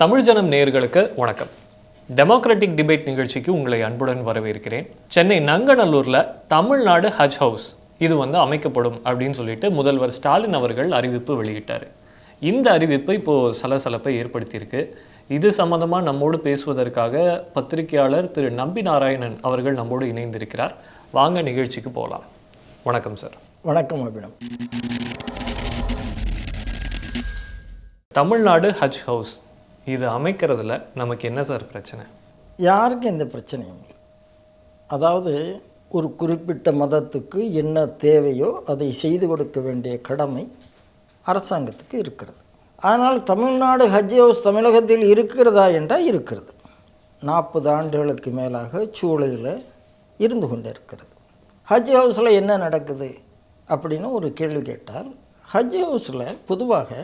தமிழ் ஜனம் நேயர்களுக்கு வணக்கம். டெமோக்ராட்டிக் டிபேட் நிகழ்ச்சிக்கு உங்களை அன்புடன் வரவேற்கிறேன். சென்னை நங்கநல்லூரில் தமிழ்நாடு ஹஜ் ஹவுஸ் இது அமைக்கப்படும் அப்படின்னு சொல்லிட்டு முதல்வர் ஸ்டாலின் அவர்கள் அறிவிப்பு வெளியிட்டார். இந்த அறிவிப்பு இப்போது சலசலப்பை ஏற்படுத்தியிருக்கு. இது சம்பந்தமாக நம்மோடு பேசுவதற்காக பத்திரிகையாளர் திரு நம்பி நாராயணன் அவர்கள் நம்மோடு இணைந்திருக்கிறார். வாங்க நிகழ்ச்சிக்கு போகலாம். வணக்கம் சார். வணக்கம் அபிடம். தமிழ்நாடு ஹஜ் ஹவுஸ் இது அமைக்கிறதுல நமக்கு என்ன சார் பிரச்சனை? யாருக்கு எந்த பிரச்சனையும் இல்லை. அதாவது ஒரு குறிப்பிட்ட மதத்துக்கு என்ன தேவையோ அதை செய்து கொடுக்க வேண்டிய கடமை அரசாங்கத்துக்கு இருக்கிறது. ஆனால் தமிழ்நாடு ஹஜ் ஹவுஸ் தமிழகத்தில் இருக்கிறதா என்றால் இருக்கிறது. 40 ஆண்டுகளுக்கு மேலாக சூளையில் இருந்து கொண்டே இருக்கிறது. ஹஜ் ஹவுஸில் என்ன நடக்குது அப்படின்னு ஒரு கேள்வி கேட்டால், ஹஜ் ஹவுஸில் பொதுவாக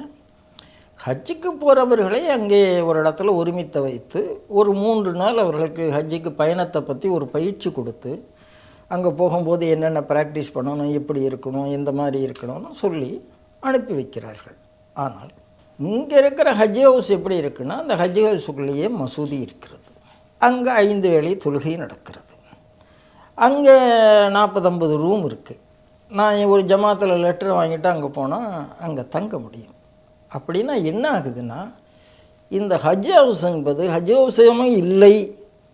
ஹஜ்ஜுக்கு போகிறவர்களை அங்கே ஒரு இடத்துல ஒருமித்த வைத்து ஒரு 3 நாள் அவர்களுக்கு ஹஜ்ஜுக்கு பயணத்தை பற்றி ஒரு பயிற்சி கொடுத்து அங்கே போகும்போது என்னென்ன ப்ராக்டிஸ் பண்ணணும், எப்படி இருக்கணும், எந்த மாதிரி இருக்கணும்னு சொல்லி அனுப்பி வைக்கிறார்கள். ஆனால் இங்கே இருக்கிற ஹஜ் ஹவுஸ் எப்படி இருக்குன்னா, அந்த ஹஜ் ஹவுஸுக்குள்ளேயே மசூதி இருக்கிறது. அங்கே 5 வேளை தொழுகை நடக்கிறது. அங்கே 40-50 ரூம் இருக்குது. நான் ஒரு ஜமாத்தில் லெட்டர் வாங்கிட்டு அங்கே போனால் அங்கே தங்க முடியும். அப்படின்னா என்ன ஆகுதுன்னா, இந்த ஹஜ் ஹவுஸ் என்பது ஹஜ் ஹவுஸுமே இல்லை,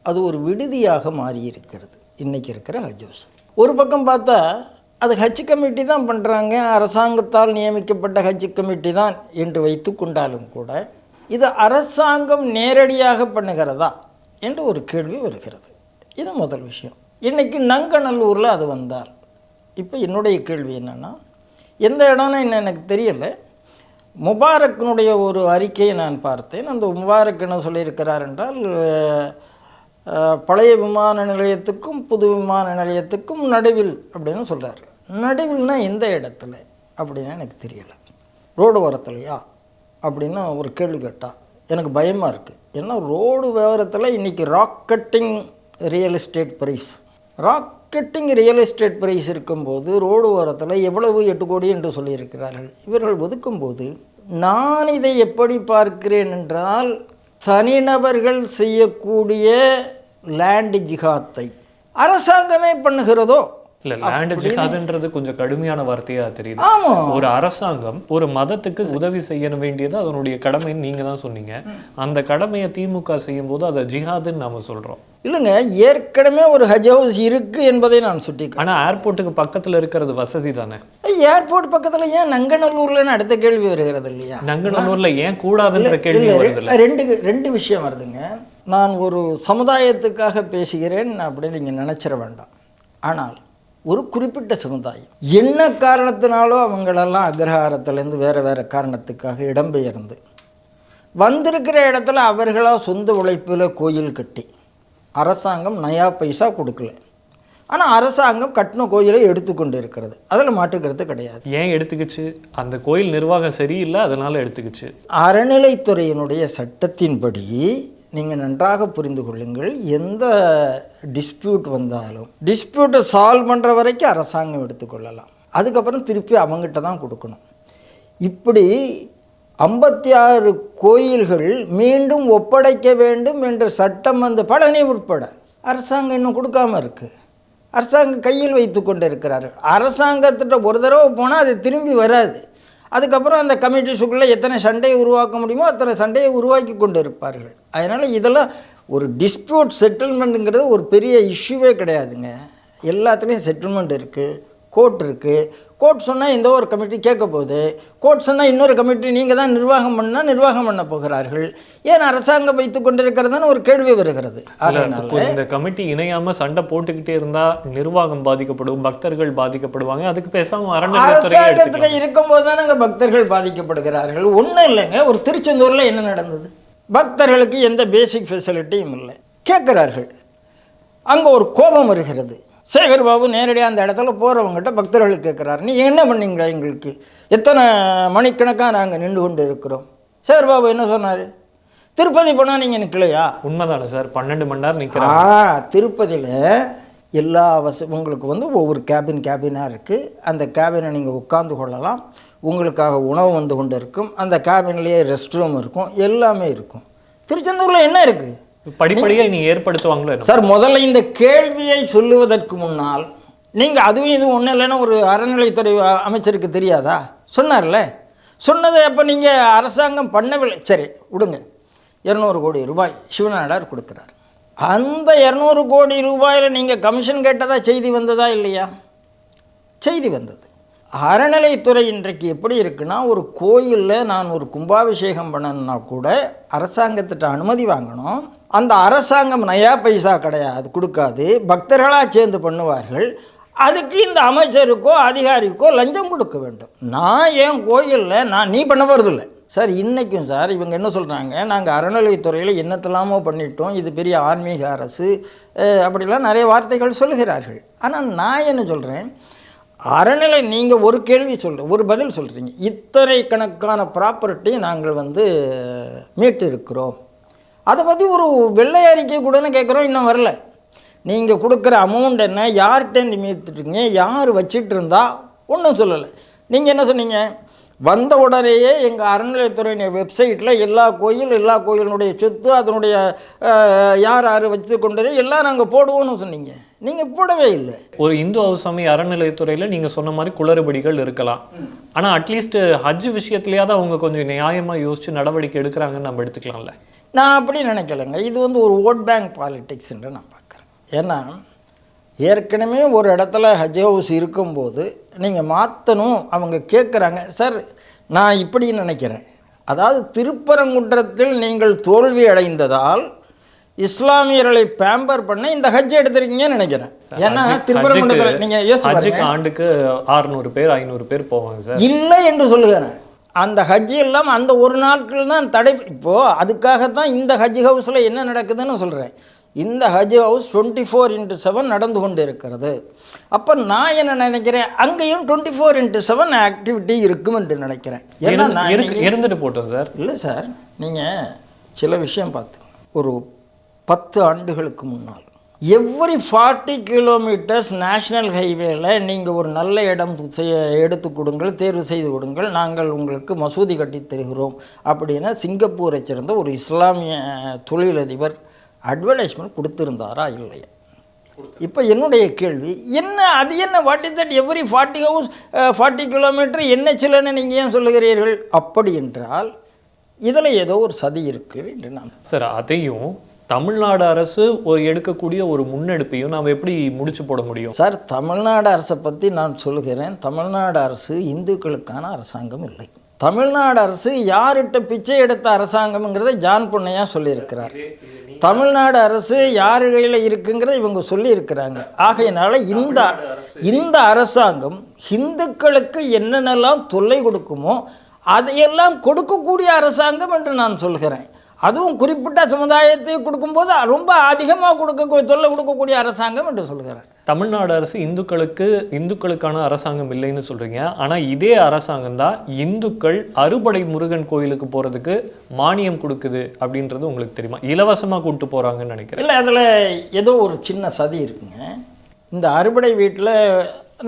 அது ஒரு விடுதியாக மாறி இருக்கிறது இன்றைக்கி இருக்கிற ஹஜ் ஹவுஸ். ஒரு பக்கம் பார்த்தா அது ஹஜ் கமிட்டி தான் பண்ணுறாங்க, அரசாங்கத்தால் நியமிக்கப்பட்ட ஹஜ் கமிட்டி தான் என்று வைத்து கொண்டாலும் கூட இது அரசாங்கம் நேரடியாக பண்ணுகிறதா என்று ஒரு கேள்வி வருகிறது. இது முதல் விஷயம். இன்றைக்கி நங்கநல்லூரில் அது வந்தால், இப்போ என்னுடைய கேள்வி என்னென்னா, எந்த இடம்னு எனக்கு தெரியலை. முபாரக்கினுடைய ஒரு அறிக்கையை நான் பார்த்தேன். அந்த முபாரக் என்ன சொல்லியிருக்கிறார் என்றால், பழைய விமான நிலையத்துக்கும் புது விமான நிலையத்துக்கும் நடுவில் அப்படின்னு சொல்கிறார். நடுவில்னா எந்த இடத்துல அப்படின்னு எனக்கு தெரியலை. ரோடு ஓரத்துலையா அப்படின்னு ஒரு கேள்வி கேட்டால் எனக்கு பயமாக இருக்குது. ஏன்னா ரோடு விவரத்தில் இன்றைக்கி ராக்கெட்டிங் ரியல் எஸ்டேட் ப்ரைஸ் இருக்கும்போது ரோடு ஓரத்தில் எவ்வளவு 8 கோடி என்று சொல்லியிருக்கிறார்கள். இவர்கள் ஒதுக்கும்போது நான் இதை எப்படி பார்க்கிறேன் என்றால், தனிநபர்கள் செய்யக்கூடிய லேண்ட் ஜிஹாத்தை அரசாங்கமே பண்ணுகிறதோ. இல்ல, லேண்ட் ஜிஹாத்ன்றது கொஞ்சம் கடுமையான வார்த்தையா தெரியுது. ஒரு அரசாங்கம் ஒரு மதத்துக்கு உதவி செய்ய வேண்டியது அதனுடைய கடமைன்னு நீங்க தான் சொன்னீங்க. அந்த கடமையை திமுக செய்யும் போது அதை ஜிஹாதுன்னு நாம சொல்றோம். இல்லைங்க, ஏற்கனவே ஒரு ஹஜ் ஹவுஸ் இருக்கு என்பதை நான் சுட்டிக்கிறேன். ஆனா ஏர்போர்ட்டுக்கு பக்கத்துல இருக்கிறது வசதி தானே. ஏர்போர்ட் பக்கத்துல ஏன் நங்கநல்லூர்ல அடுத்த கேள்வி வருகிறது இல்லையா? நங்கநல்லூர்ல ஏன் கூடாதுன்ற கேள்வி வருது. ரெண்டு விஷயம் வருதுங்க. நான் ஒரு சமுதாயத்துக்காக பேசுகிறேன் அப்படின்னு நீங்க நினைச்சிட வேண்டாம். ஆனால் ஒரு குறிப்பிட்ட சமுதாயம் என்ன காரணத்தினாலோ அவங்களெல்லாம் அக்ரஹாரத்துலேருந்து வேறு காரணத்துக்காக இடம்பெயர்ந்து வந்திருக்கிற இடத்துல அவர்களாக சொந்த உழைப்பில் கோயில் கட்டி அரசாங்கம் நயா பைசா கொடுக்கல. ஆனால் அரசாங்கம் கட்டின கோயிலை எடுத்துக்கொண்டு இருக்கிறது. அதில் மாற்றுக்கிறது கிடையாது. ஏன் எடுத்துக்கிச்சு? அந்த கோயில் நிர்வாகம் சரியில்லை, அதனால் எடுத்துக்கிச்சு. அறநிலைத்துறையினுடைய சட்டத்தின்படி நீங்கள் நன்றாக புரிந்து கொள்ளுங்கள், எந்த டிஸ்பியூட் வந்தாலும் டிஸ்பியூட்டை சால்வ் பண்ணுற வரைக்கும் அரசாங்கம் எடுத்துக்கொள்ளலாம். அதுக்கப்புறம் திருப்பி அவங்ககிட்ட தான் கொடுக்கணும். இப்படி 56 கோயில்கள் மீண்டும் ஒப்படைக்க வேண்டும் என்ற சட்டம் வந்து பழனி உட்பட அரசாங்கம் இன்னும் கொடுக்காமல் இருக்குது. அரசாங்கம் கையில் வைத்து கொண்டு இருக்கிறார்கள். அரசாங்கத்திட்ட ஒரு தடவை போனால் அது திரும்பி வராது. அதுக்கப்புறம் அந்த கமிட்டிஸுக்குள்ளே எத்தனை சண்டையை உருவாக்க முடியுமோ அத்தனை சண்டையை உருவாக்கி கொண்டு இருப்பார்கள். அதனால் இதெல்லாம் ஒரு டிஸ்பியூட் செட்டில்மெண்ட்டுங்கிறது ஒரு பெரிய இஷ்யூவே கிடையாதுங்க. எல்லாத்துலேயும் செட்டில்மெண்ட் இருக்குது, கோர்ட் இருக்குது. கோர்ட் சொன்னால் இந்த ஒரு கமிட்டி கேட்க போகுது, கோர்ட் சொன்னால் இன்னொரு கமிட்டி நீங்கள் தான் நிர்வாகம் பண்ண போகிறார்கள். ஏன் அரசாங்கம் வைத்து கொண்டிருக்கிறதுன்னு ஒரு கேள்வி வருகிறது. இந்த கமிட்டி இணையாமல் சண்டை போட்டுக்கிட்டே இருந்தால் நிர்வாகம் பாதிக்கப்படும், பக்தர்கள் பாதிக்கப்படுவாங்க. அதுக்கு பேசாமல் அரசாங்கத்தில் இருக்கும்போது தான் அங்கே பக்தர்கள் பாதிக்கப்படுகிறார்கள். ஒன்றும் இல்லைங்க, ஒரு திருச்செந்தூரில் என்ன நடந்தது? பக்தர்களுக்கு எந்த பேசிக் ஃபெசிலிட்டியும் இல்லை, கேட்குறார்கள். அங்கே ஒரு கோபம் வருகிறது. சேகர் பாபு நேரடியாக அந்த இடத்துல போகிறவங்ககிட்ட பக்தர்களுக்கு கேட்குறாரு, நீ என்ன பண்ணீங்க, எங்களுக்கு எத்தனை மணிக்கணக்காக நாங்கள் நின்று கொண்டு இருக்கிறோம். சேகர் பாபு என்ன சொன்னார்? திருப்பதி போனால் நீங்கள் நிற்கலையா? உண்மைதானே சார், 12 மணி நேரம் நிற்கிறேன். திருப்பதியில் எல்லா உங்களுக்கு ஒவ்வொரு கேபினாக இருக்குது. அந்த கேபினை நீங்கள் உட்கார்ந்து கொள்ளலாம். உங்களுக்காக உணவு வந்து கொண்டு இருக்கும். அந்த கேபின்லேயே ரெஸ்ட் ரூம் இருக்கும், எல்லாமே இருக்கும். திருச்செந்தூரில் என்ன இருக்குது? படிப்படியாக நீ ஏற்படுத்துவாங்களோ என்ன? சார், முதல்ல இந்த கேள்வியை சொல்லுவதற்கு முன்னால் நீங்கள் அதுவும் இதுவும் ஒன்றும் இல்லைன்னா ஒரு அறநிலைத்துறை அமைச்சருக்கு தெரியாதா? சொன்னார்ல. சொன்னதை அப்போ நீங்கள் அரசாங்கம் பண்ணவில்லை. சரி விடுங்க. 200 கோடி ரூபாய் சிவநாடார் கொடுக்குறார். அந்த 200 கோடி ரூபாயில் நீங்கள் கமிஷன் கேட்டதா செய்தி வந்ததா இல்லையா? செய்தி வந்தது. அறநிலைத்துறை இன்றைக்கு எப்படி இருக்குன்னா, ஒரு கோயிலில் நான் ஒரு கும்பாபிஷேகம் பண்ணணுன்னா கூட அரசாங்கத்திட்ட அனுமதி வாங்கணும். அந்த அரசாங்கம் நயா பைசா கிடையாது, கொடுக்காது. பக்தர்களாக சேர்ந்து பண்ணுவார்கள். அதுக்கு இந்த அமைச்சருக்கோ அதிகாரிக்கோ லஞ்சம் கொடுக்க வேண்டும். நான் என் கோயிலில் நீ பண்ண போகிறதில்ல சார். இன்றைக்கும் சார் இவங்க என்ன சொல்கிறாங்க, நாங்கள் அறநிலைத்துறையில் என்னத்தெல்லாமோ பண்ணிட்டோம், இது பெரிய ஆன்மீக அரசு அப்படிலாம் நிறைய வார்த்தைகள் சொல்லுகிறார்கள். ஆனால் நான் என்ன சொல்கிறேன், அறநிலை நீங்கள் ஒரு கேள்வி ஒரு பதில் சொல்கிறீங்க. இத்தனை கணக்கான ப்ராப்பர்ட்டி நாங்கள் மீட்டு இருக்கிறோம். அதை பற்றி ஒரு வெள்ளை அறிக்கை கூடன்னு கேட்குறோம், இன்னும் வரல. நீங்கள் கொடுக்குற அமௌண்ட் என்ன, யார்கிட்டேருந்து மீட்டுருக்கீங்க, யார் வச்சிட்டு இருந்தா ஒன்றும் சொல்லலை. நீங்கள் என்ன சொன்னீங்க, வந்த உடனேயே எங்கள் அறநிலையத்துறை வெப்சைட்டில் எல்லா கோயிலினுடைய சொத்து அதனுடைய யார் யார் வச்சு கொண்டதே எல்லாம் நாங்கள் போடுவோன்னு சொன்னீங்க. நீங்கள் போடவே இல்லை. ஒரு இந்து சமய அறநிலையத்துறையில் நீங்கள் சொன்ன மாதிரி குளறுபடிகள் இருக்கலாம். ஆனால் அட்லீஸ்ட் ஹஜ் விஷயத்துலையாவது அவங்க கொஞ்சம் நியாயமாக யோசித்து நடவடிக்கை எடுக்கிறாங்கன்னு நம்ம எடுத்துக்கலாம்ல. நான் அப்படி நினைக்கலைங்க. இது ஒரு ஓட் பேங்க் பாலிடிக்ஸ் என்று நான் பார்க்குறேன். ஏன்னா ஏற்கனவே ஒரு இடத்துல ஹஜ் ஹவுஸ் இருக்கும்போது நீங்கள் மாற்றணும் அவங்க கேட்குறாங்க. சார் நான் இப்படி நினைக்கிறேன், அதாவது திருப்பரங்குன்றத்தில் நீங்கள் தோல்வி அடைந்ததால் இஸ்லாமியர்களை பேம்பர் பண்ண இந்த ஹஜ் எடுத்திருக்கீங்கன்னு நினைக்கிறேன். ஏன்னா திருப்பரங்குன்றத்தில் நீங்கள் யோசிச்சு ஆண்டுக்கு 600 பேர் 500 பேர் போவாங்க சார். இல்லை என்று சொல்லுகிறேன். அந்த ஹஜ் எல்லாம் அந்த ஒரு நாட்கள் தான் தடை. இப்போது அதுக்காகத்தான் இந்த ஹஜ் ஹவுஸில் என்ன நடக்குதுன்னு சொல்கிறேன். இந்த ஹஜ் ஹவுஸ் 24/7 நடந்து கொண்டு இருக்கிறது. அப்போ நான் என்ன நினைக்கிறேன், அங்கேயும் 24/7 ஆக்டிவிட்டி இருக்கும் என்று நினைக்கிறேன். ஏன்னா இருந்துட்டு போட்டோம் சார். இல்லை சார், நீங்கள் சில விஷயம் பார்த்து ஒரு 10 ஆண்டுகளுக்கு முன்னால் எவ்ரி 40 கிலோமீட்டர்ஸ் நேஷ்னல் ஹைவேல நீங்கள் ஒரு நல்ல இடம் எடுத்து கொடுங்கள், தேர்வு செய்து கொடுங்கள், நாங்கள் உங்களுக்கு மசூதி கட்டி தருகிறோம் அப்படின்னு சிங்கப்பூரை சேர்ந்த ஒரு இஸ்லாமிய தொழிலதிபர் அட்வர்டைஸ்மெண்ட் கொடுத்துருந்தாரா இல்லையா? இப்போ என்னுடைய கேள்வி என்ன, அது என்ன, what is that every 40 kilometre என்ன சிலன்னு நீங்கள் ஏன் சொல்லுகிறீர்கள்? அப்படி என்றால் இதில் ஏதோ ஒரு சதி இருக்குது என்று நான் சார், அதையும் தமிழ்நாடு அரசு எடுக்கக்கூடிய ஒரு முன்னெடுப்பையும் நாம் எப்படி முடிச்சு போட முடியும்? சார், தமிழ்நாடு அரசை பற்றி நான் சொல்லுகிறேன். தமிழ்நாடு அரசு இந்துக்களுக்கான அரசாங்கம் இல்லை. தமிழ்நாடு அரசு யார்கிட்ட பிச்சை எடுத்த அரசாங்கம்ங்கிறத ஜான் பொன்னையா சொல்லியிருக்கிறார். தமிழ்நாடு அரசு யார் கையில் இருக்குங்கிறத இவங்க சொல்லியிருக்கிறாங்க. ஆகையினால இந்த அரசாங்கம் இந்துக்களுக்கு என்னென்னலாம் தொல்லை கொடுக்குமோ அதையெல்லாம் கொடுக்கக்கூடிய அரசாங்கம் என்று நான் சொல்கிறேன். அதுவும் குறிப்பிட்ட சமுதாயத்தை கொடுக்கும்போது ரொம்ப அதிகமாக தொல்லை கொடுக்கக்கூடிய அரசாங்கம் என்று சொல்கிறேன். தமிழ்நாடு அரசு இந்துக்களுக்கான அரசாங்கம் இல்லைன்னு சொல்கிறீங்க. ஆனால் இதே அரசாங்கம் தான் இந்துக்கள் அறுபடை முருகன் கோயிலுக்கு போகிறதுக்கு மானியம் கொடுக்குது அப்படின்றது உங்களுக்கு தெரியுமா? இலவசமாக கூப்பிட்டு போகிறாங்கன்னு நினைக்கிறேன். இல்லை, அதில் ஏதோ ஒரு சின்ன சதி இருக்குங்க. இந்த அறுபடை வீட்டில்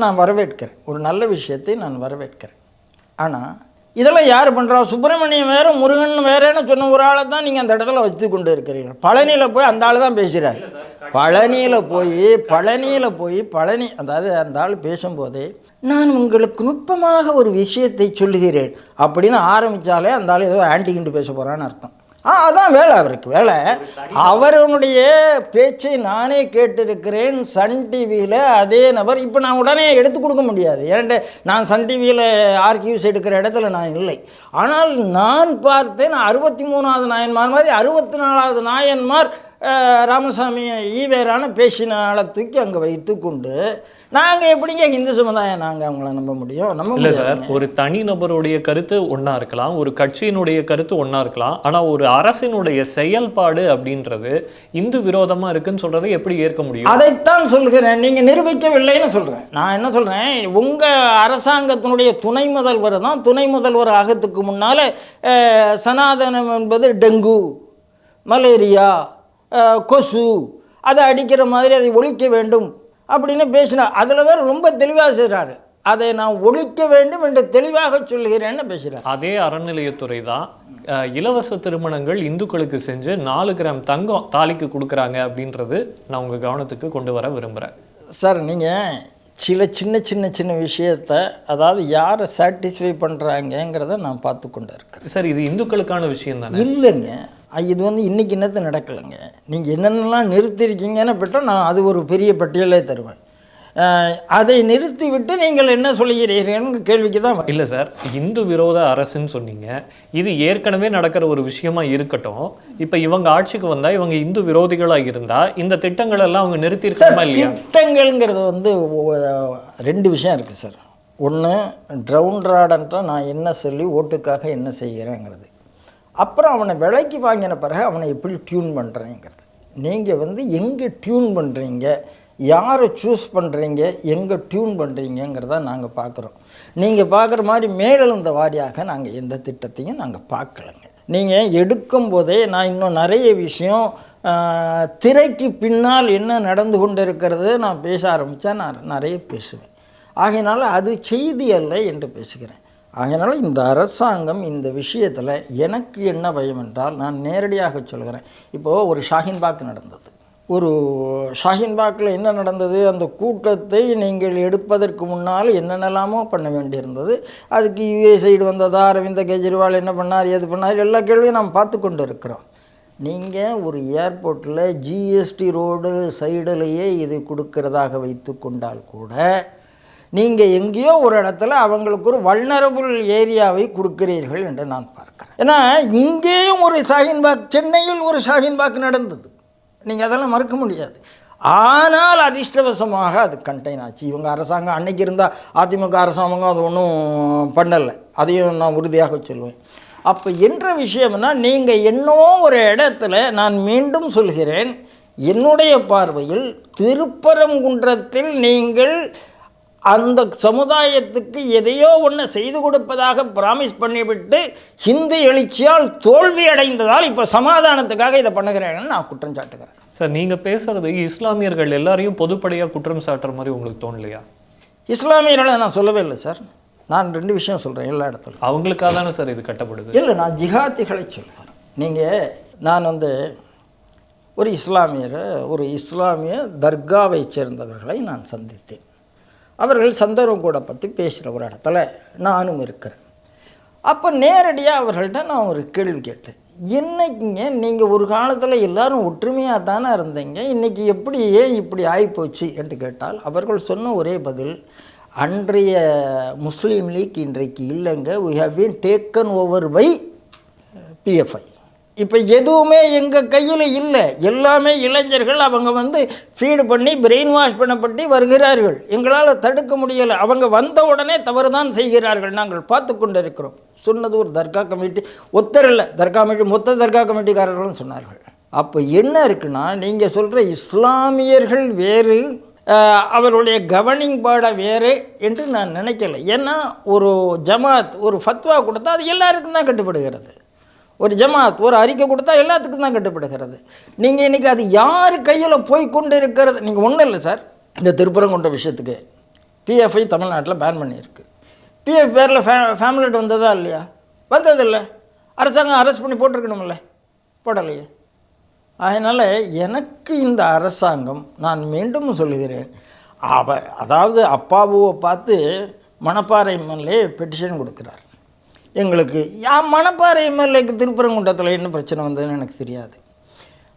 நான் வரவேற்கிறேன், ஒரு நல்ல விஷயத்தை நான் வரவேற்கிறேன். ஆனால் இதெல்லாம் யார் பண்ணுறா? சுப்பிரமணியம் வேறு முருகன் வேறேன்னு சொன்ன ஒரு ஆளை தான் நீங்கள் அந்த இடத்துல வச்சு கொண்டு இருக்கிறீர்கள். பழனியில் போய் அந்த ஆள் தான் பேசுகிறார். பழனியில் போய் அதாவது அந்த ஆள் பேசும்போதே நான் உங்களுக்கு நுட்பமாக ஒரு விஷயத்தை சொல்லுகிறேன் அப்படின்னு ஆரம்பித்தாலே அந்த ஆள் ஏதோ ஆன்டிகிண்டு பேச போகிறான்னு அர்த்தம். அதான் வேலை, அவருக்கு வேலை. அவருடைய பேச்சை நானே கேட்டிருக்கிறேன் சன் டிவியில். அதே நபர் இப்போ நான் உடனே எடுத்து கொடுக்க முடியாது, ஏன்ட்டு நான் சன் டிவியில் ஆர்கியூஸ் எடுக்கிற இடத்துல நான் இல்லை. ஆனால் நான் பார்த்தேன் 63வது நாயன்மார் மாதிரி 64வது நாயன்மார் ராமசாமி ஈவேரான பேசினால தூக்கி அங்கே வைத்து கொண்டு நாங்கள் எப்படிங்க இந்து சமுதாயம் நாங்கள் அவங்கள நம்ப முடியும்? இல்லை சார், ஒரு தனி நபருடைய கருத்து ஒன்றா இருக்கலாம், ஒரு கட்சியினுடைய கருத்து ஒன்றா இருக்கலாம். ஆனால் ஒரு அரசினுடைய செயல்பாடு அப்படின்றது இந்து விரோதமாக இருக்குன்னு சொல்கிறதை எப்படி ஏற்க முடியும்? அதைத்தான் சொல்கிறேன், நீங்கள் நிரூபிக்கவில்லைன்னு சொல்கிறேன். நான் என்ன சொல்கிறேன், உங்கள் அரசாங்கத்தினுடைய துணை முதல்வர் தான் துணை முதல்வர் ஆகத்துக்கு முன்னால் சனாதனம் என்பது டெங்கு, மலேரியா, கொசு, அதை அடிக்கிற மாதிரி அதை ஒழிக்க வேண்டும் அப்படின்னு பேசினார். அதில் வேறு ரொம்ப தெளிவாக செய்கிறாரு. அதை நான் ஒழிக்க வேண்டும் என்று தெளிவாக சொல்கிறேன்னு பேசுகிறேன். அதே அறநிலையத்துறை தான் இலவச திருமணங்கள் இந்துக்களுக்கு செஞ்சு 4 கிராம் தங்கம் தாலிக்கு கொடுக்குறாங்க அப்படின்றது நான் உங்கள் கவனத்துக்கு கொண்டு வர விரும்புகிறேன். சார், நீங்கள் சின்ன விஷயத்த, அதாவது யாரை சாட்டிஸ்ஃபை பண்ணுறாங்கங்கிறத நான் பார்த்து கொண்டு இருக்கேன். சார், இது இந்துக்களுக்கான விஷயம் தானே? இல்லைங்க, இது இன்றைக்கி என்னது நடக்கலைங்க. நீங்கள் என்னென்னலாம் நிறுத்திருக்கீங்கன்னு பெற்றால் நான் அது ஒரு பெரிய பட்டியலே தருவேன். அதை நிறுத்திவிட்டு நீங்கள் என்ன சொல்லுகிறீர்கள் கேள்விக்கு தான். இல்லை சார், இந்து விரோத அரசுன்னு சொன்னீங்க. இது ஏற்கனவே நடக்கிற ஒரு விஷயமா இருக்கட்டும். இப்போ இவங்க ஆட்சிக்கு வந்தால் இவங்க இந்து விரோதிகளாக இருந்தால் இந்த திட்டங்கள் எல்லாம் அவங்க நிறுத்திருக்கணுமா இல்லையா? திட்டங்கள்ங்கிறது 2 விஷயம் இருக்குது சார். ஒன்று, ட்ரவுண்ட் ராடன்ட்டா நான் என்ன சொல்லி ஓட்டுக்காக என்ன செய்கிறேங்கிறது. அப்புறம் அவனை விலைக்கு வாங்கின பிறகு அவனை எப்படி டியூன் பண்ணுறேங்கிறது. நீங்கள் எங்கே டியூன் பண்ணுறீங்க, யாரை சூஸ் பண்ணுறீங்க, எங்கே டியூன் பண்ணுறீங்கிறத நாங்கள் பார்க்குறோம். நீங்கள் பார்க்குற மாதிரி மேலெழுந்த வாரியாக நாங்கள் எந்த திட்டத்தையும் நாங்கள் பார்க்கலைங்க. நீங்கள் எடுக்கும் போதே நான் இன்னும் நிறைய விஷயம் திரைக்கு பின்னால் என்ன நடந்து கொண்டு இருக்கிறது நான் பேச ஆரம்பித்தா நான் நிறைய பேசுவேன். ஆகையினால அது செய்தி அல்ல என்று பேசுகிறேன். ஆகையினால இந்த அரசாங்கம் இந்த விஷயத்தில் எனக்கு என்ன பயம் என்றால், நான் நேரடியாக சொல்கிறேன். இப்போது ஒரு ஷாஹின்பாக் நடந்தது. ஒரு ஷாஹின்பாக்கில் என்ன நடந்தது, அந்த கூட்டத்தை நீங்கள் எடுப்பதற்கு முன்னால் என்னென்னலாமோ பண்ண வேண்டியிருந்தது. அதுக்கு யூஏ சைடு வந்ததா, அரவிந்த் கெஜ்ரிவால் என்ன பண்ணார், எது பண்ணார், எல்லா கேள்வியும் நாம் பார்த்து கொண்டு இருக்கிறோம். நீங்கள் ஒரு ஏர்போர்ட்டில் ஜிஎஸ்டி ரோடு சைடிலேயே இது கொடுக்கறதாக வைத்து கொண்டால் கூட நீங்கள் எங்கேயோ ஒரு இடத்துல அவங்களுக்கு ஒரு வல்னரபுள் ஏரியாவை கொடுக்கிறீர்கள் என்று நான் பார்க்குறேன். ஏன்னா இங்கேயும் ஒரு ஷாஹின்பாக், சென்னையில் ஒரு ஷாஹின்பாக் நடந்தது, நீங்கள் அதெல்லாம் மறுக்க முடியாது. ஆனால் அதிர்ஷ்டவசமாக அது கண்டெயின் ஆச்சு. இவங்க அரசாங்கம் அன்னைக்கு இருந்தால் அதிமுக அரசாங்கம் அது ஒன்றும் பண்ணலை, அதையும் நான் உறுதியாக சொல்வேன். அப்போ என்ற விஷயம்னா, நீங்கள் என்னவோ ஒரு இடத்துல, நான் மீண்டும் சொல்கிறேன், என்னுடைய பார்வையில் திருப்பரங்குன்றத்தில் நீங்கள் அந்த சமுதாயத்துக்கு எதையோ ஒன்று செய்து கொடுப்பதாக ப்ராமிஸ் பண்ணிவிட்டு ஹிந்தி எழுச்சியால் தோல்வி அடைந்ததால் இப்போ சமாதானத்துக்காக இதை பண்ணுகிறேன்னு நான் குற்றம் சாட்டுகிறேன். சார், நீங்கள் பேசுகிறது இஸ்லாமியர்கள் எல்லாரையும் பொதுப்படையாக குற்றம் சாட்டுற மாதிரி உங்களுக்கு தோணலையா? இஸ்லாமியர்களை நான் சொல்லவே இல்லை சார். நான் 2 விஷயம் சொல்கிறேன் எல்லா இடத்துலையும். அவங்களுக்காக தானே சார் இது கட்டப்படுது? இல்லை, நான் ஜிஹாதிகளை சொல்கிறேன். நான் ஒரு இஸ்லாமிய தர்காவை சேர்ந்தவர்களை நான் சந்தித்தேன். அவர்கள் சந்தர்ப்பம் கூட பற்றி பேசுகிற ஒரு இடத்துல நானும் இருக்கிறேன். அப்போ நேரடியாக அவர்கள்ட்ட நான் ஒரு கேள்வி கேட்டேன். என்னைக்குங்க நீங்கள் ஒரு காலத்தில் எல்லோரும் ஒற்றுமையாக தானே இருந்தீங்க, இன்றைக்கி ஏன் இப்படி ஆகிப்போச்சு என்று கேட்டால் அவர்கள் சொன்ன ஒரே பதில், அன்றைய முஸ்லீம் லீக் இன்றைக்கு இல்லைங்க, we have been taken over by PFI. இப்போ எதுவுமே எங்கள் கையில் இல்லை, எல்லாமே இளைஞர்கள் அவங்க ஃபீடு பண்ணி பிரெயின் வாஷ் பண்ணப்பட்டு வருகிறார்கள். எங்களால் தடுக்க முடியலை. அவங்க வந்த உடனே தவறு தான் செய்கிறார்கள், நாங்கள் பார்த்து கொண்டு இருக்கிறோம். சொன்னது ஒரு தர்கா கமிட்டி, ஒத்தரில்லை, தர்கா கமிட்டி மொத்த தர்கா கமிட்டிக்காரர்களும் சொன்னார்கள். அப்போ என்ன இருக்குன்னா, நீங்கள் சொல்கிற இஸ்லாமியர்கள் வேறு, அவருடைய கவர்னிங் பாடை வேறு என்று நான் நினைக்கலை. ஏன்னா ஒரு ஜமாத் ஒரு ஃபத்வா கொடுத்தா அது எல்லாருக்கும் தான் கட்டுப்படுகிறது. ஒரு ஜமாத் ஒரு அறிக்கை கொடுத்தா எல்லாத்துக்கும் தான் கட்டுப்படுகிறது. நீங்கள் இன்றைக்கி அது யார் கையில் போய் கொண்டு இருக்கிறது? நீங்கள் ஒன்றும் இல்லை சார், இந்த திருப்பரங்குன்ற விஷயத்துக்கு பிஎஃப்ஐ தமிழ்நாட்டில் பேன் பண்ணியிருக்கு. பிஎஃப் பேரில் ஃபேமிலிட்டு வந்ததா இல்லையா? வந்ததில்லை. அரசாங்கம் அரெஸ்ட் பண்ணி போட்டிருக்கணும்ல, போடலையே. அதனால் எனக்கு இந்த அரசாங்கம், நான் மீண்டும் சொல்லுகிறேன், அதாவது அப்பாவுவை பார்த்து மணப்பாறை எம்எல்ஏ பெட்டிஷன் கொடுக்குறார். எங்களுக்கு மணப்பாறை எம்எல்ஏக்கு திருப்பரங்குன்றத்தில் என்ன பிரச்சனை வந்ததுன்னு எனக்கு தெரியாது.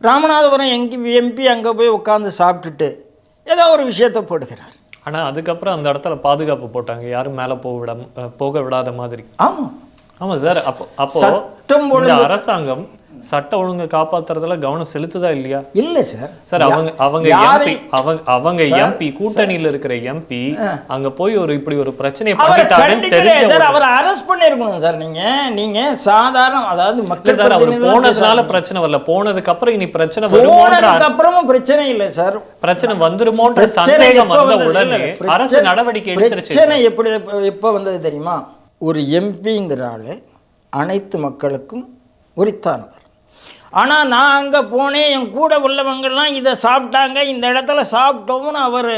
ராமநாதபுரம் எம்பி அங்கே போய் உட்காந்து சாப்பிட்டுட்டு ஏதோ ஒரு விஷயத்தை போடுகிறார். ஆனால் அதுக்கப்புறம் அந்த இடத்துல பாதுகாப்பு போட்டாங்க, யாரும் மேலே போக விடாத மாதிரி. ஆமாம் சார். அப்போ அரசாங்கம் சட்ட ஒழுங்கை காப்பாத்துறதுல கவனம் செலுத்துதா இல்லையா? இல்லை சார். சார், அவங்க எம்பி கூட்டணியில் இருக்கிற எம்பி அங்க போய் இப்படி ஒரு பிரச்சனையை பண்ணிட்டாங்கன்னு தெரிஞ்சு சார் அவரை அரெஸ்ட் பண்ணிருக்கணும் சார். நீங்க சாதாரண, அதாவது மக்கள் சார் அவர் போனதுனால பிரச்சனை வரல, போனதுக்கு அப்புறம் இனி பிரச்சனை வருமோன்ற அப்புறமும் பிரச்சனை இல்லை சார். பிரச்சனை வந்துருமோன்ற சந்தேகம் வந்த உடனே அரசு நடவடிக்கை எடுத்துருச்சு. பிரச்சனை எப்ப வந்தது தெரியுமா? ஒரு எம்பிங்கிற ஆளு அனைத்து மக்களுக்கும் உரித்தானவர். ஆனால் நான் அங்கே போனேன், என் கூட உள்ளவங்கள்லாம் இதை சாப்பிட்டாங்க, இந்த இடத்துல சாப்பிட்டோம்னு அவர்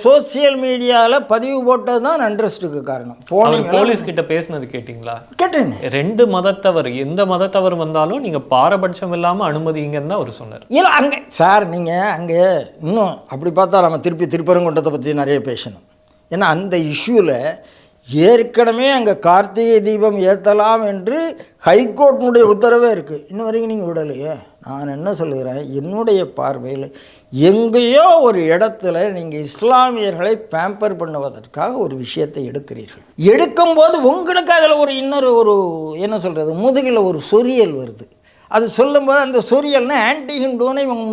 சோசியல் மீடியாவில் பதிவு போட்டது தான் அண்ட்ரஸ்ட்டுக்கு காரணம். போலீஸ் கிட்ட பேசினது கேட்டிங்களா? கேட்டேன். 2 மதத்தவர் எந்த மதத்தவர் வந்தாலும் நீங்க பாரபட்சம் இல்லாமல் அனுமதிங்கன்னு தான் அவர் சொன்னார். இல்லை அங்கே சார் நீங்கள் அங்கே இன்னும் அப்படி பார்த்தா நம்ம திருப்பரங்குன்றத்தை பற்றி நிறைய பேசணும். ஏன்னா அந்த இஷ்யூவில் ஏற்கனவே அங்கே கார்த்திகை தீபம் ஏற்றலாம் என்று ஹைகோர்ட்டினுடைய உத்தரவே இருக்குது. இன்னும் வரைக்கும் நீங்கள் விடலையே. நான் என்ன சொல்லுகிறேன், என்னுடைய பார்வையில் எங்கேயோ ஒரு இடத்துல நீங்கள் இஸ்லாமியர்களை பேம்பர் பண்ணுவதற்காக ஒரு விஷயத்தை எடுக்கிறீர்கள். எடுக்கும்போது உங்களுக்கு அதில் ஒரு என்ன சொல்கிறது, முதுகில் ஒரு சொரியல் வருது. அது சொல்லும்போது அந்த சொரியல்னா ஆன்டி ஹிந்துன்னு இவங்க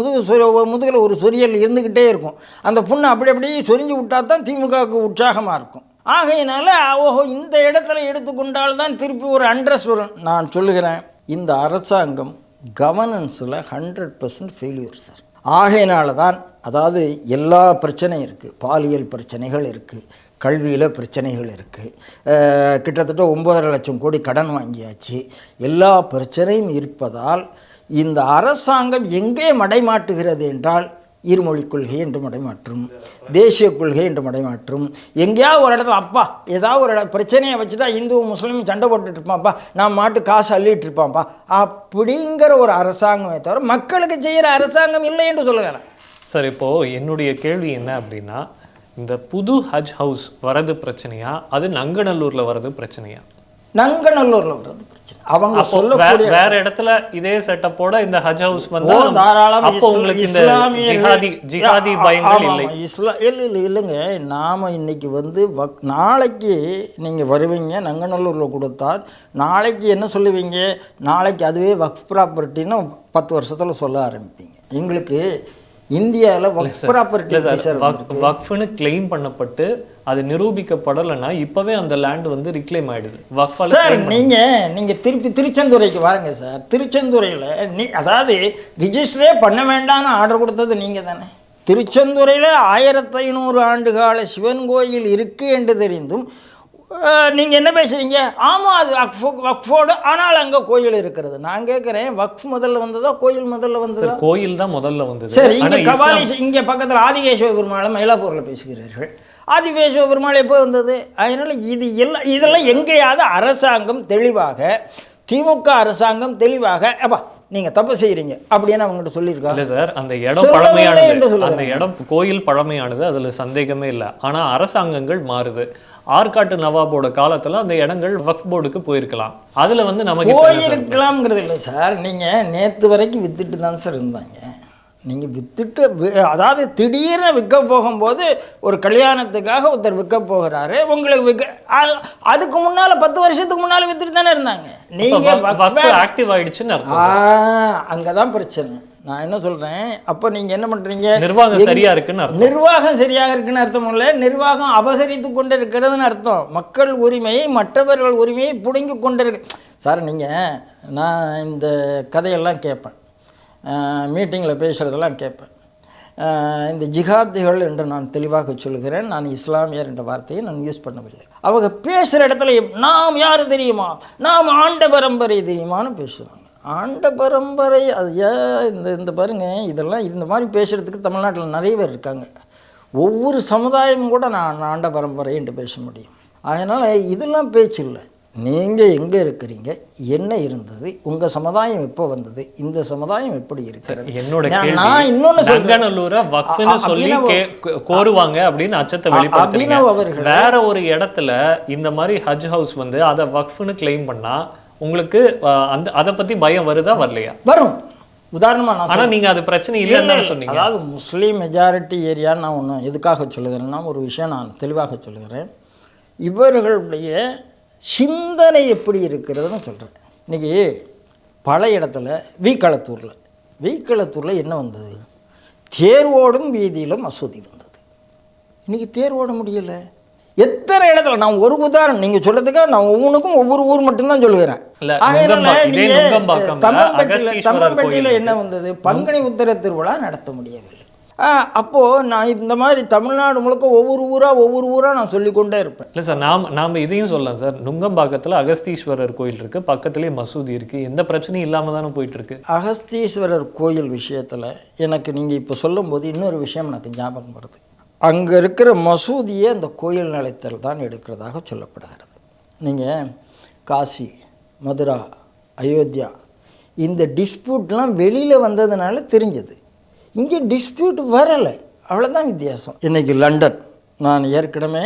முதுகில் ஒரு சொரியல் இருந்துக்கிட்டே இருக்கும். அந்த புண்ணை அப்படியே சொரிஞ்சு விட்டால் தான் திமுகவுக்கு உற்சாகமாக இருக்கும். ஆகையினால ஓஹோ இந்த இடத்துல எடுத்துக்கொண்டால் தான் திருப்பி ஒரு அண்ட்ரஸ் வரும். நான் சொல்லுகிறேன், இந்த அரசாங்கம் கவர்னன்ஸில் 100% ஃபெயிலியர் சார். ஆகையினால தான் அதாவது எல்லா பிரச்சனையும் இருக்குது. பாலியல் பிரச்சனைகள் இருக்குது, கல்வியில் பிரச்சனைகள் இருக்குது, கிட்டத்தட்ட 9.5 லட்சம் கோடி கடன் வாங்கியாச்சு. எல்லா பிரச்சனையும் இருப்பதால் இந்த அரசாங்கம் எங்கே மடைமாட்டுகிறது என்றால் இருமொழிக் கொள்கை என்று மடைமாற்றும், தேசிய கொள்கை என்று மடைமாற்றும். எங்கேயாவது ஒரு இடத்துல அப்பா ஏதாவது ஒரு பிரச்சனையை வச்சுட்டா இந்து முஸ்லீம் சண்டை போட்டுட்டு இருப்பான்ப்பா, நான் மாட்டு காசு அள்ளிட்டு இருப்பான்ப்பா அப்படிங்கிற ஒரு அரசாங்கமே தவிர மக்களுக்கு செய்கிற அரசாங்கம் இல்லை என்று சொல்லுகிறேன். சார், இப்போது என்னுடைய கேள்வி என்ன அப்படின்னா, இந்த புது ஹஜ் ஹவுஸ் வரது பிரச்சனையா, அது நங்கநல்லூரில் வரது பிரச்சனையா? நங்கநல்லூரில் வர்றது பிரச்சனை. அவங்க சொல்லக்கூடிய வேற இடத்துல இதே செட்டப்போட இந்த ஹஜ் ஹவுஸ் வந்து தாராளமாக அப்போ உங்களுக்கு இந்த ஜிஹாதி பயங்கள் இல்லை. இல்லைங்க. நாம் இன்னைக்கு வந்து நாளைக்கு நீங்கள் வருவீங்க, நங்கநல்லூரில் கொடுத்தால் நாளைக்கு என்ன சொல்லுவீங்க, நாளைக்கு அதுவே வக்ஃப் ப்ராப்பர்ட்டின்னு 10 வருஷத்தில் சொல்ல ஆரம்பிப்பீங்க. எங்களுக்கு இந்தியாவில் வக்ஃப் ப்ராப்பர்ட்டி வக்ஃப்னு கிளைம் பண்ணப்பட்டு அது நிரூபிக்கப்படலைன்னா இப்போவே அந்த லேண்ட் வந்து ரிக்ளைம் ஆகிடுது. சார் நீங்கள் திருச்செந்துறைக்கு வாருங்க சார். திருச்செந்துறையில் அதாவது ரிஜிஸ்டரே பண்ண வேண்டாம்னு ஆர்டர் கொடுத்தது நீங்கள் தானே. திருச்செந்துறையில் 1500 ஆண்டு கால சிவன் கோயில் இருக்குது என்று தெரிந்தும் நீங்கள் என்ன பேசுகிறீங்க? ஆமாம் அது வக்ஃபோடு, ஆனால் அங்கே கோயில் இருக்கிறது. நான் கேட்குறேன், வக்ஃப் முதல்ல வந்ததா கோயில் முதல்ல வந்ததா? கோயில் தான் முதல்ல வந்தது. சரி, இங்கே கபாலி இங்கே பக்கத்தில் ஆதிகேஸ்வர பெருமாளை மயிலாப்பூரில் பேசுகிறீர்கள். ஆதிகேஸ்வர பெருமாள் எப்போ வந்தது? அதனால் இதெல்லாம் எங்கேயாவது அரசாங்கம் தெளிவாக, திமுக அரசாங்கம் தெளிவாக அப்பா நீங்கள் தப்பு செய்கிறீங்க அப்படின்னு அவங்ககிட்ட சொல்லியிருக்காங்க. இல்லை சார், அந்த இடம் பழமையானது, அந்த இடம் கோயில் பழமையானது, அதில் சந்தேகமே இல்லை. ஆனால் அரசாங்கங்கள் மாறுது. ஆற்காட்டு நவாபோட காலத்தில் அந்த இடங்கள் வக்ஃப் போர்டுக்கு போயிருக்கலாம். அதில் வந்து நமக்கு போயிருக்கலாம்ங்கிறது இல்லை சார். நீங்கள் நேற்று வரைக்கும் வித்துட்டு தான் சார் இருந்தாங்க. நீங்கள் வித்துட்டு அதாவது திடீர்னு விற்க போகும்போது ஒரு கல்யாணத்துக்காக ஒருத்தர் விற்க போகிறாரு, உங்களுக்கு அதுக்கு முன்னால் 10 வருஷத்துக்கு முன்னால் வித்துட்டு தானே இருந்தாங்க. நீங்கள் ஆக்டிவ் ஆகிடுச்சுன்னு அங்கே தான் பிரச்சனை. நான் என்ன சொல்கிறேன், அப்போ நீங்கள் என்ன பண்ணுறீங்க, நிர்வாகம் சரியாக இருக்குன்னு அர்த்தம். நிர்வாகம் சரியாக இருக்குன்னு அர்த்தம் இல்லை, நிர்வாகம் அபகரித்து கொண்டு இருக்கிறதுன்னு அர்த்தம். மக்கள் உரிமையை, மற்றவர்கள் உரிமையை பிடுங்கி கொண்டு இருக்கு சார். நான் இந்த கதையெல்லாம் கேட்பேன், மீட்டிங்கில் பேசுகிறதெல்லாம் கேட்பேன். இந்த ஜிஹாதிகள் என்று நான் தெளிவாக சொல்கிறேன், நான் இஸ்லாமியர் என்ற வார்த்தையை நான் யூஸ் பண்ணவில்லை. அவங்க பேசுகிற இடத்துல நாம் யார் தெரியுமா, நாம் ஆண்ட பரம்பரை தெரியுமான்னு பேசுவாங்க. ஆண்ட பரம்பரை அது இந்த பாருங்கள், இதெல்லாம் இந்த மாதிரி பேசுகிறதுக்கு தமிழ்நாட்டில் நிறைய பேர் இருக்காங்க. ஒவ்வொரு சமுதாயமும் கூட நான் ஆண்ட பரம்பரை என்று பேச முடியும். அதனால் இதெல்லாம் பேச்சு இல்லை. நீங்கள் எங்கே இருக்கிறீங்க, என்ன இருந்தது, உங்கள் சமுதாயம் எப்போ வந்தது, இந்த சமுதாயம் எப்படி இருக்கிறது. நான் இன்னொன்று கோருவாங்க அப்படின்னு அச்சத்தை வெளிப்படுத்துறீங்க. வேற ஒரு இடத்துல இந்த மாதிரி ஹஜ் ஹவுஸ் வந்து அதை வக்ஃப்னு கிளைம் பண்ணா உங்களுக்கு அதை பற்றி பயம் வருதா வரலையா? வரும். உதாரணமாக ஆனால் நீங்கள் அது பிரச்சனை இல்லைன்னு சொன்னீங்க. அதாவது முஸ்லீம் மெஜாரிட்டி ஏரியான்னு நான் ஒன்று எதுக்காக சொல்லுகிறேன்னா, ஒரு விஷயம் நான் தெளிவாக சொல்லுகிறேன். இவர்களுடைய சிந்தனை எப்படி இருக்கிறதுன்னு சொல்கிறேன். இன்றைக்கி பல இடத்துல வீக்களத்தூரில் என்ன வந்தது, தேர்வோடும் வீதியிலும் மசூதி வந்தது. இன்றைக்கி தேர்வோட முடியலை. எத்தனை இடத்துல நான் ஒரு உதாரணம் நீங்கள் சொல்றதுக்காக நான் ஒவ்வொன்றுக்கும் ஒவ்வொரு ஊர் மட்டும்தான் சொல்லுகிறேன். தம்மம்பட்டியில் என்ன வந்தது, பங்குனி உத்தர திருவிழா நடத்த முடியவில்லை. அப்போது நான் இந்த மாதிரி தமிழ்நாடு முழுக்க ஒவ்வொரு ஊராக நான் சொல்லிக்கொண்டே இருப்பேன். இல்லை சார், நாம் இதையும் சொல்லலாம் சார். நுங்கம்பாக்கத்தில் அகஸ்தீஸ்வரர் கோயில் இருக்குது, பக்கத்துலேயே மசூதி இருக்குது, எந்த பிரச்சனையும் இல்லாமல் தானே போயிட்டுருக்கு. அகஸ்தீஸ்வரர் கோயில் விஷயத்தில் எனக்கு நீங்கள் இப்போ சொல்லும்போது இன்னொரு விஷயம் எனக்கு ஞாபகம் வருது. அங்கே இருக்கிற மசூதியை அந்த கோயில் நிலையத்தில் தான் எடுக்கிறதாக சொல்லப்படுகிறது. நீங்கள் காசி, மதுரா, அயோத்தியா இந்த டிஸ்பியூட்லாம் வெளியில் வந்ததுனால தெரிஞ்சது. இங்கே டிஸ்பியூட் வரலை, அவ்வளோதான் வித்தியாசம். இன்றைக்கி லண்டன், நான் ஏற்கனவே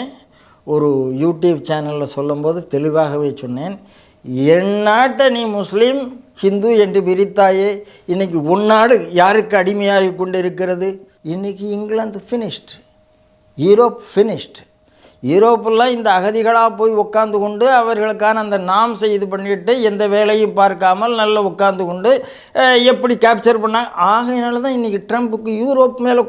ஒரு யூடியூப் சேனலில் சொல்லும்போது தெளிவாகவே சொன்னேன், என் நாட்டை நீ முஸ்லீம் ஹிந்து என்று பிரித்தாயே, இன்றைக்கி உன் நாடு யாருக்கு அடிமையாகி கொண்டு இருக்கிறது? இன்றைக்கி இங்கிலாந்து ஃபினிஷ்டு, யூரோப் ஃபினிஷ்டு. யூரோப்பெல்லாம் இந்த அகதிகளாக போய் உட்காந்து கொண்டு அவர்களுக்கான அந்த நாம்ஸை இது பண்ணிவிட்டு எந்த வேலையும் பார்க்காமல் நல்லா உட்காந்து கொண்டு எப்படி கேப்சர் பண்ணாங்க. ஆகையினால தான் இன்றைக்கி ட்ரம்ப்புக்கு யூரோப் மேலே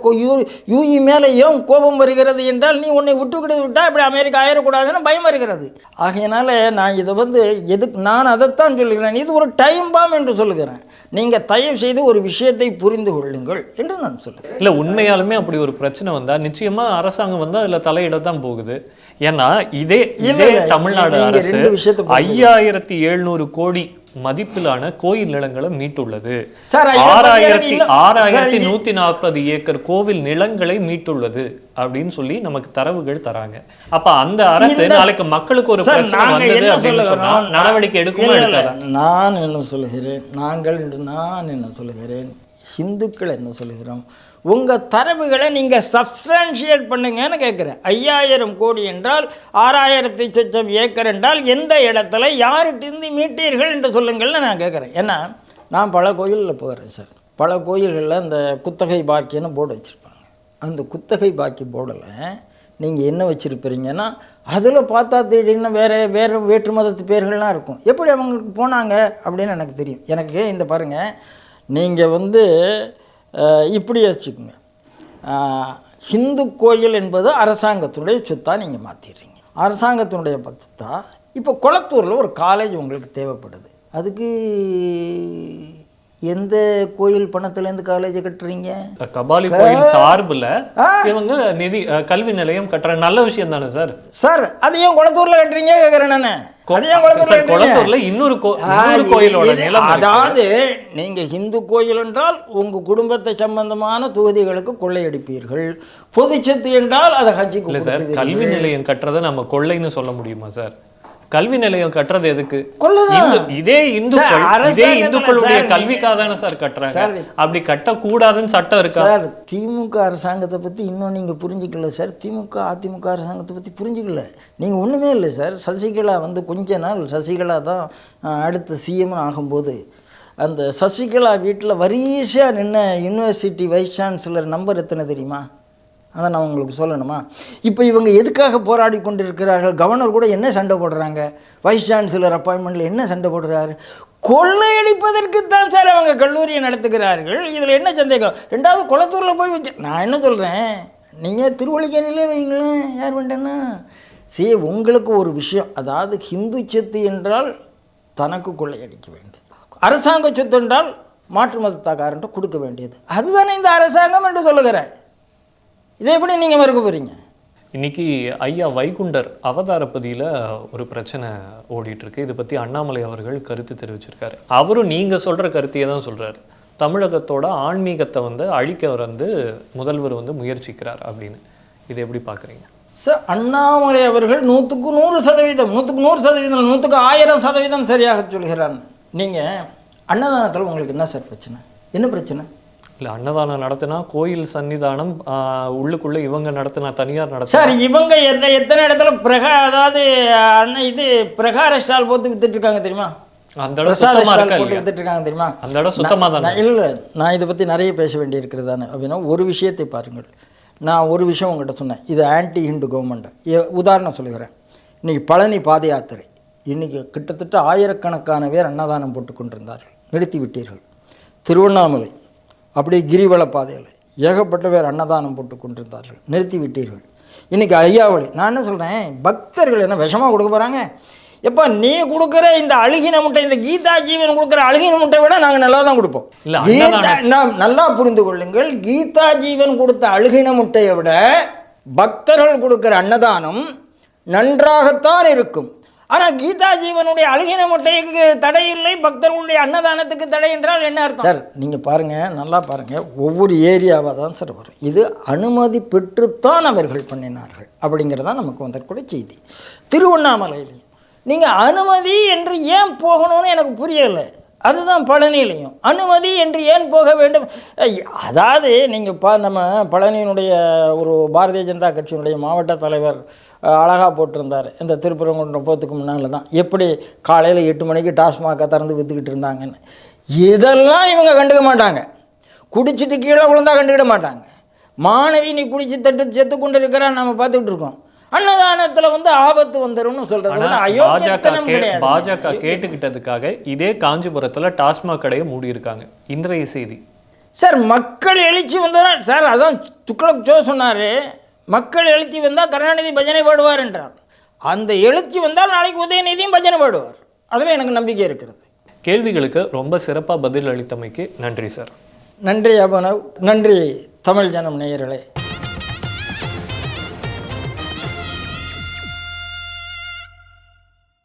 யூஇ மேலே ஏன் கோபம் வருகிறது என்றால், நீ உன்னை விட்டுக்கிட்டு விட்டால் இப்படி அமெரிக்கா ஆயிடக்கூடாதுன்னு பயம் வருகிறது. ஆகையினால நான் இதை எதுக்கு நான் அதைத்தான் சொல்லுகிறேன், இது ஒரு டைம் பாம் என்று சொல்லுகிறேன். நீங்கள் தயவு செய்து ஒரு விஷயத்தை புரிந்து கொள்ளுங்கள் என்று நான் சொல்லுகிறேன். இல்லை, உண்மையாலுமே அப்படி ஒரு பிரச்சனை வந்தால் நிச்சயமாக அரசாங்கம் வந்து அதில் தலையிட தான் போகுது. ஏன்னா இதே தமிழ்நாடு அரசு 5700 கோடி மதிப்பிலான கோயில் நிலங்களை மீட்டுள்ளது. 6140 ஏக்கர் கோவில் நிலங்களை மீட்டுள்ளது அப்படின்னு சொல்லி நமக்கு தரவுகள் தராங்க. அப்ப அந்த அரசு நாளைக்கு மக்களுக்கு ஒரு பிரச்சனை வந்தது அப்படின்னு சொன்னா நடவடிக்கை எடுக்குமா எடுக்காதா? நான் என்ன சொல்லுகிறேன், நான் என்ன சொல்லுகிறேன், இந்துக்கள் என்ன சொல்லுகிறோம், உங்கள் தரவுகளை நீங்கள் சப்ஸ்டான்ஷியேட் பண்ணுங்கன்னு கேட்குறேன். 5000 கோடி என்றால் 6000 சொச்சம் ஏக்கர் என்றால் எந்த இடத்துல யார்கிட்டேருந்து மீட்டீர்கள் என்று சொல்லுங்கள்னு நான் கேட்குறேன். ஏன்னா நான் பல கோயிலில் போகிறேன் சார். பல கோயில்களில் அந்த குத்தகை பாக்கின்னு போர்டு வச்சுருப்பாங்க. அந்த குத்தகை பாக்கி போர்டில் நீங்கள் என்ன வச்சுருப்பீங்கன்னா, அதில் பார்த்தா திடீர்னு வேறு வேற்று மதத்து பேர்கள்லாம் இருக்கும். எப்படி அவங்களுக்கு போனாங்க அப்படின்னு எனக்கு தெரியும். எனக்கு இந்த பாருங்கள், நீங்கள் இப்படி யோசிச்சுக்கோங்க, ஹிந்து கோயில் என்பது அரசாங்கத்தினுடைய சொத்தா நீங்கள் மாற்றிடுறீங்க. அரசாங்கத்தினுடைய சொத்தா இப்போ குளத்தூரில் ஒரு காலேஜ் உங்களுக்கு தேவைப்படுது. அதுக்கு எந்த கோயில் பணத்துலேருந்து காலேஜ் கட்டுறீங்க? கபாலி கோயில் சார்பில் இவங்க நிதி கல்வி நிலையம் கட்டுற நல்ல விஷயம் தானே சார்? சார் அதையும் குளத்தூரில் கட்டுறீங்க கேட்குறேன் நான். குளத்தூர்ல இன்னொரு கோயிலோட நிலம். அதாவது நீங்க ஹிந்து கோயில் என்றால் உங்க குடும்பத்தை சம்பந்தமான தொகுதிகளுக்கு கொள்ளையடிப்பீர்கள். பொதுச்சத்து என்றால் அதை ஹஜ்ஜுக்கு இல்லை சார். கல்வி நிலையம் கட்டுறதை நம்ம கொள்ளைன்னு சொல்ல முடியுமா சார்? கல்வி நிலையம் கட்டுறது எதுக்கு? இதே இந்துக்களுடைய கல்விக்காக தானே சார் கட்டுறாங்க. அப்படி கட்டக்கூடாதுன்னு சட்டம் இருக்கா சார்? திமுக அரசாங்கத்தை பற்றி இன்னும் நீங்கள் புரிஞ்சுக்கல சார். அதிமுக அரசாங்கத்தை பற்றி புரிஞ்சுக்கல. நீங்கள் ஒன்றுமே இல்லை சார். சசிகலா கொஞ்ச நாள் சசிகலா தான் அடுத்த சிஎம் ஆகும்போது அந்த சசிகலா வீட்டில் வரிசையாக நின்ன யூனிவர்சிட்டி வைஸ் சான்சலர் நம்பர் எத்தனை தெரியுமா? அதை நான் உங்களுக்கு சொல்லணுமா? இப்போ இவங்க எதுக்காக போராடி கொண்டு இருக்கிறார்கள்? கவர்னர் கூட என்ன சண்டை போடுறாங்க? வைஸ் சான்சலர் அப்பாயின்மெண்ட்டில் என்ன சண்டை போடுறாரு? கொள்ளையடிப்பதற்கு தான் சார் அவங்க கல்லூரியை நடத்துகிறார்கள். இதில் என்ன சந்தேகம்? ரெண்டாவது குளத்தூரில் போய் வச்சு நான் என்ன சொல்கிறேன், நீங்கள் திருவள்ளிக்கேணிலே வைங்களேன், யார் வேண்டேன்னா உங்களுக்கு ஒரு விஷயம், அதாவது ஹிந்து சொத்து என்றால் தனக்கு கொள்ளையடிக்க வேண்டியது, அரசாங்க சொத்து என்றால் மாற்று மதத்தாக்காரன்ட்டு கொடுக்க வேண்டியது, அதுதானே இந்த அரசாங்கம் என்று சொல்லுகிறேன். இதை எப்படி நீங்கள் மறுக்க போகிறீங்க? இன்னைக்கு ஐயா வைகுண்டர் அவதாரப்பதியில் ஒரு பிரச்சனை ஓடிட்டுருக்கு. இதை பற்றி அண்ணாமலை அவர்கள் கருத்து தெரிவிச்சிருக்காரு. அவரும் நீங்கள் சொல்கிற கருத்தையே தான் சொல்கிறார். தமிழகத்தோட ஆன்மீகத்தை அழிக்க முதல்வர் முயற்சிக்கிறார் அப்படின்னு. இதை எப்படி பார்க்குறீங்க சார்? அண்ணாமலை அவர்கள் 100க்கு 100%, 100% 1000% சரியாக சொல்கிறார். நீங்கள் அன்னதானத்தில் உங்களுக்கு என்ன சார் பிரச்சனை? என்ன பிரச்சனை? இல்லை, அன்னதானம் நடத்தினா கோயில் சன்னிதானம் உள்ளுக்குள்ள இவங்க நடத்தினா தனியார் நடத்த சார். இவங்க எத்தனை இடத்துல பிரகார ஸ்டால் போட்டு வித்துட்டு இருக்காங்க தெரியுமா? அந்த இடம் சுத்தமா போட்டு வித்துட்டு இருக்காங்க தெரியுமா? அந்த இடம் சுத்தமா தான். இல்லை, நான் இதை பற்றி நிறைய பேச வேண்டி இருக்கிறது தானே. அப்படின்னா ஒரு விஷயத்தை பாருங்கள். நான் ஒரு விஷயம் உங்கள்கிட்ட சொன்னேன், இது ஆன்டி ஹிந்து கவர்மெண்ட். உதாரணம் சொல்லுகிறேன். இன்றைக்கி பழனி பாத யாத்திரை, இன்றைக்கி கிட்டத்தட்ட ஆயிரக்கணக்கான பேர் அன்னதானம் போட்டு கொண்டிருந்தார்கள், நிறுத்தி விட்டீர்கள். திருவண்ணாமலை அப்படியே கிரிவல பாதையில் ஏகப்பட்ட பேர் அன்னதானம் போட்டு கொண்டிருந்தார்கள், நிறுத்தி விட்டீர்கள். இன்றைக்கி ஐயாவளி, நான் என்ன சொல்கிறேன், பக்தர்கள் என்ன விஷமாக கொடுக்க போகிறாங்க? எப்போ நீ கொடுக்குற இந்த அழுகின முட்டை, இந்த கீதா ஜீவன் கொடுக்குற அழுகின முட்டை விட நாங்கள் நல்லா தான் கொடுப்போம். நல்லா புரிந்து கொள்ளுங்கள், கீதா ஜீவன் கொடுத்த அழுகின முட்டையை விட பக்தர்கள் கொடுக்குற அன்னதானம் நன்றாகத்தான் இருக்கும். ஆனால் கீதா ஜீவனுடைய அழுகின முட்டைக்கு தடை இல்லை, பக்தர்களுடைய அன்னதானத்துக்கு தடை என்றால் என்ன அர்த்தம்? சார் நீங்கள் பாருங்கள், நல்லா பாருங்கள், ஒவ்வொரு ஏரியாவாக தான் சார் வரும். இது அனுமதி பெற்றுத்தான் அவர்கள் பண்ணினார்கள் அப்படிங்கிறதான் நமக்கு வந்திருக்கூடிய செய்தி. திருவண்ணாமலையிலையும் நீங்கள் அனுமதி என்று ஏன் போகணும்னு எனக்கு புரியலை. அதுதான் பழனியிலையும் அனுமதி என்று ஏன் போக வேண்டும்? அதாவது நீங்கள் நம்ம பழனியினுடைய ஒரு பாரதிய ஜனதா கட்சியினுடைய மாவட்ட தலைவர் அழகாக போட்டிருந்தார் இந்த திருப்பரங்குன்றம் போகிறதுக்கு முன்னால் தான், எப்படி காலையில் 8 மணிக்கு டாஸ்மாகை திறந்து விற்றுக்கிட்டு இருந்தாங்கன்னு. இதெல்லாம் இவங்க கண்டுக்க மாட்டாங்க. குடிச்சிட்டு கீழே விழுந்தா கண்டுக்கிட மாட்டாங்க. மாணவி நீ குடிச்சு தட்டு செத்து கொண்டு இருக்கிறான்னு நம்ம பார்த்துக்கிட்டு இருக்கோம். அன்னதானத்தில் ஆபத்து வந்துரும்னு சொல்கிறது பாஜக கேட்டுக்கிட்டதுக்காக இதே காஞ்சிபுரத்தில் டாஸ்மாக் கடையை மூடி இருக்காங்க. இன்றைய செய்தி சார், மக்கள் எழுச்சி வந்ததால் சார், அதான் துக்ளக் ஜோ சொன்னார், மக்கள் எழுச்சி வந்தால் கருணாநிதி பஜனை பாடுவார் என்றார். அந்த எழுச்சி வந்தால் நாளைக்கு உதயநிதியும் பஜனை பாடுவார். அதில் எனக்கு நம்பிக்கை இருக்கிறது. கேள்விகளுக்கு ரொம்ப சிறப்பாக பதில் அளித்தமைக்கு நன்றி சார். நன்றி அபனவ். நன்றி தமிழ் ஜனம் நேயர்களே.